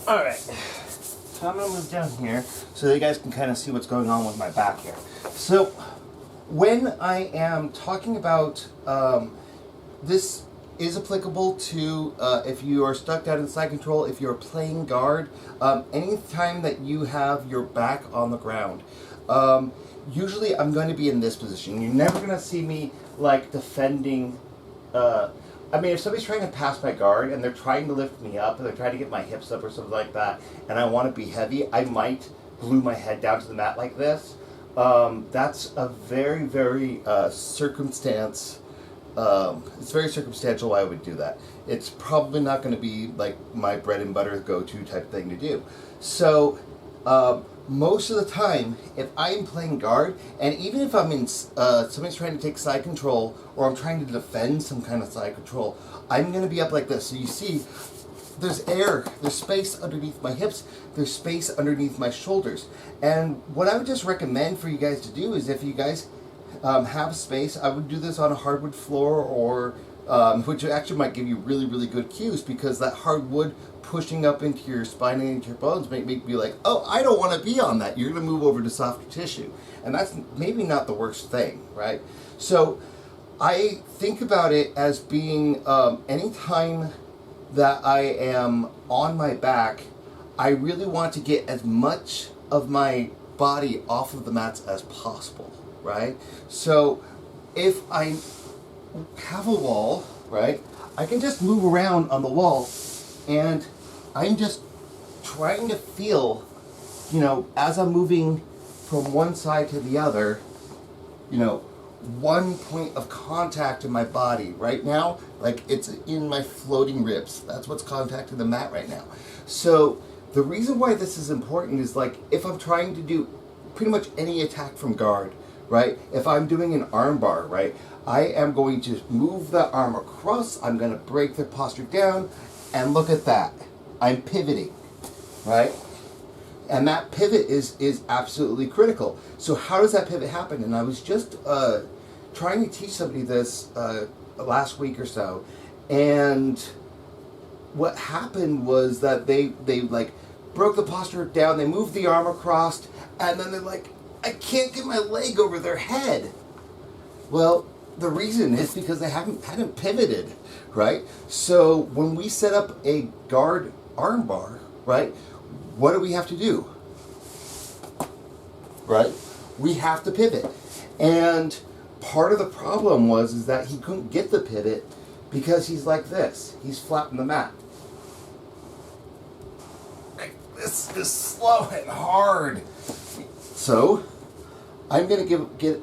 Alright, so I'm going to move down here so that you guys can kind of see what's going on with my back here. So, when I am talking about, this is applicable to if you are stuck down in side control, if you're playing guard, anytime that you have your back on the ground. Usually I'm going to be in this position. You're never going to see me like defending. I mean, if somebody's trying to pass my guard and they're trying to lift me up and they're trying to get my hips up or something like that, and I want to be heavy, I might glue my head down to the mat like this. That's a very, very circumstance. It's very circumstantial why I would do that. It's probably not going to be like my bread and butter go-to type thing to do. So most of the time, if I'm playing guard, and even if I'm in somebody's trying to take side control, or I'm trying to defend some kind of side control, I'm going to be up like this. So you see, there's air, there's space underneath my hips, there's space underneath my shoulders. And what I would just recommend for you guys to do is, if you guys have space, I would do this on a hardwood floor, or which actually might give you really, really good cues, because that hardwood pushing up into your spine and into your bones might make me like, oh, I don't want to be on that. You're going to move over to softer tissue. And that's maybe not the worst thing, right? So I think about it as being anytime that I am on my back, I really want to get as much of my body off of the mats as possible, right? So if I have a wall, right, I can just move around on the wall, and I'm just trying to feel, as I'm moving from one side to the other, one point of contact in my body. Right now, like, it's in my floating ribs. That's what's contacting the mat right now. So the reason why this is important is, like, if I'm trying to do pretty much any attack from guard, right? If I'm doing an arm bar, right, I am going to move the arm across, I'm going to break the posture down, and look at that. I'm pivoting, right? And that pivot is absolutely critical. So how does that pivot happen? And I was just trying to teach somebody this last week or so, and what happened was that they like broke the posture down, they moved the arm across, and then they're like, I can't get my leg over their head. Well, the reason is because they hadn't pivoted, right? So when we set up a guard arm bar, right, what do we have to do? Right? We have to pivot. And part of the problem is that he couldn't get the pivot because he's like this. He's flat in the mat. This is slow and hard. So I'm going to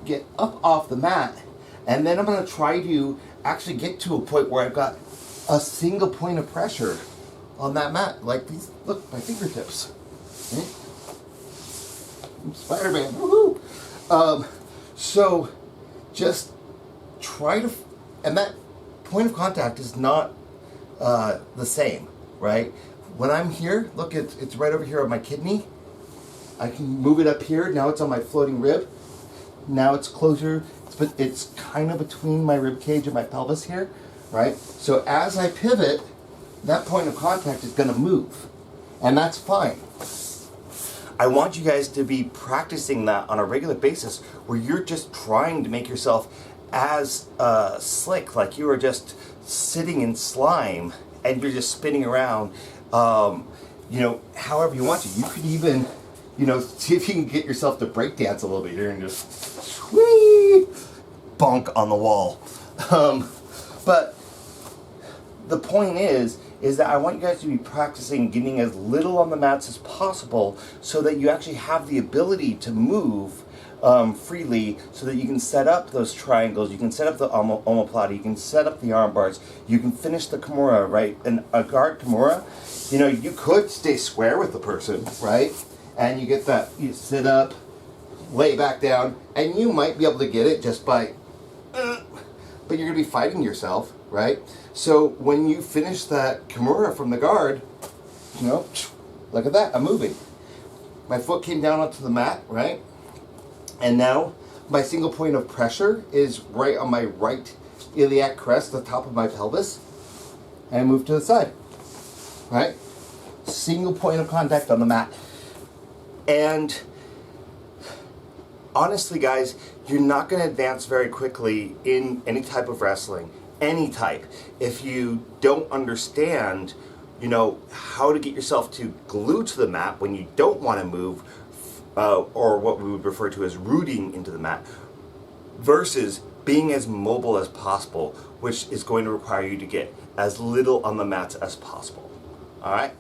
get up off the mat, and then I'm going to try to actually get to a point where I've got a single point of pressure on that mat, like these. Look, my fingertips. Spider-Man, woohoo! So just try to, and that point of contact is not the same, right? When I'm here, look, it's right over here on my kidney. I can move it up here. Now it's on my floating rib. Now it's closer. It's kind of between my rib cage and my pelvis here, right? So as I pivot, that point of contact is going to move, and that's fine. I want you guys to be practicing that on a regular basis, where you're just trying to make yourself as slick, like you are just sitting in slime and you're just spinning around, however you want to. You could even, see if you can get yourself to break dance a little bit here and just whee, bonk on the wall. But the point is that I want you guys to be practicing getting as little on the mats as possible, so that you actually have the ability to move freely, so that you can set up those triangles, you can set up the omoplata, you can set up the arm bars, you can finish the kimura, right? And a guard kimura, you could stay square with the person, right? And you get that, you sit up, lay back down, and you might be able to get it just by, but you're going to be fighting yourself, right? So when you finish that kimura from the guard, look at that, I'm moving. My foot came down onto the mat, right? And now my single point of pressure is right on my right iliac crest, the top of my pelvis. And I move to the side, right? single point of contact on the mat. And honestly, guys, you're not going to advance very quickly in any type of wrestling, any type, if you don't understand, you know, how to get yourself to glue to the mat when you don't want to move, or what we would refer to as rooting into the mat, versus being as mobile as possible, which is going to require you to get as little on the mats as possible. All right?